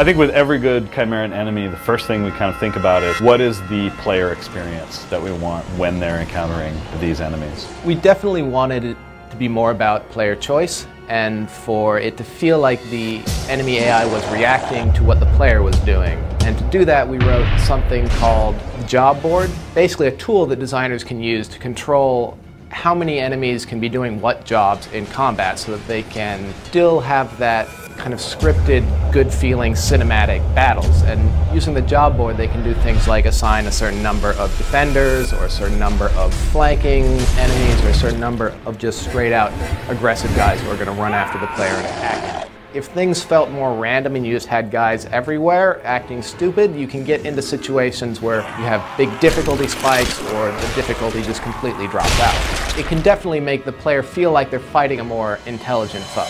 think with every good Chimeran enemy, the first thing we kind of think about is what is the player experience that we want when they're encountering these enemies? We definitely wanted it to be more about player choice and for it to feel like the enemy AI was reacting to what the player was doing. And to do that, we wrote something called the job board, basically a tool that designers can use to control how many enemies can be doing what jobs in combat so that they can still have that kind of scripted, good-feeling cinematic battles. And using the job board, they can do things like assign a certain number of defenders, or a certain number of flanking enemies, or a certain number of just straight-out aggressive guys who are going to run after the player and attack him. If things felt more random and you just had guys everywhere acting stupid, you can get into situations where you have big difficulty spikes or the difficulty just completely drops out. It can definitely make the player feel like they're fighting a more intelligent foe.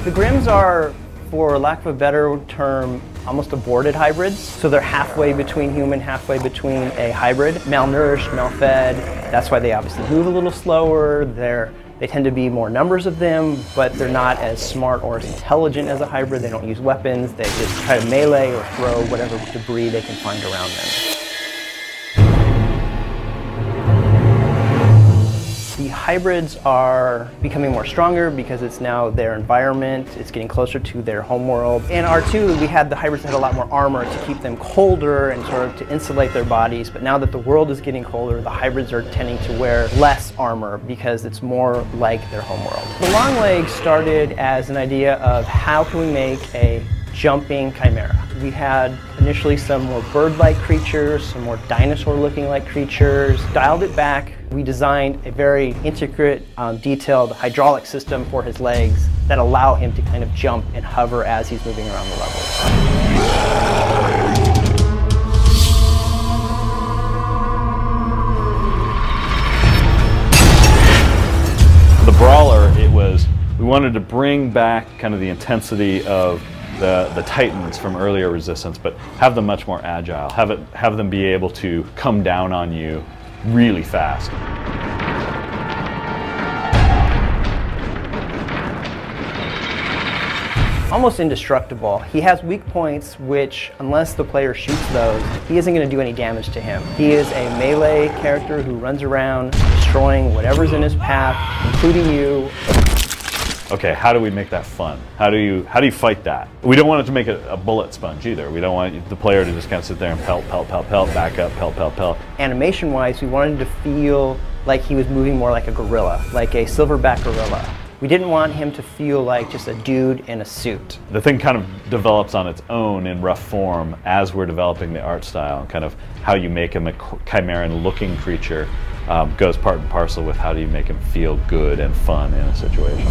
The Grims are, for lack of a better term, almost aborted hybrids. So they're halfway between human, halfway between a hybrid. Malnourished, malfed, that's why they obviously move a little slower. They tend to be more numbers of them, but they're not as smart or as intelligent as a hybrid. They don't use weapons. They just try to melee or throw whatever debris they can find around them. The hybrids are becoming more stronger because it's now their environment, it's getting closer to their homeworld. In R2, we had the hybrids that had a lot more armor to keep them colder and sort of to insulate their bodies, but now that the world is getting colder, the hybrids are tending to wear less armor because it's more like their homeworld. The long legs started as an idea of how can we make a jumping chimera. We had initially some more bird-like creatures, some more dinosaur-looking like creatures. Dialed it back, we designed a very intricate, detailed hydraulic system for his legs that allow him to kind of jump and hover as he's moving around the levels. The Brawler, we wanted to bring back kind of the intensity of the Titans from earlier Resistance, but have them much more agile, have them be able to come down on you really fast. Almost indestructible. He has weak points which, unless the player shoots those, he isn't going to do any damage to him. He is a melee character who runs around destroying whatever's in his path, including you. Okay, how do we make that fun? How do you fight that? We don't want it to make it a bullet sponge either. We don't want the player to just kind of sit there and pelt, pelt, pelt, pelt, back up, pelt, pelt, pelt. Animation-wise, we wanted to feel like he was moving more like a gorilla, like a silverback gorilla. We didn't want him to feel like just a dude in a suit. The thing kind of develops on its own in rough form as we're developing the art style, kind of how you make him a Chimeran-looking creature goes part and parcel with how do you make him feel good and fun in a situation.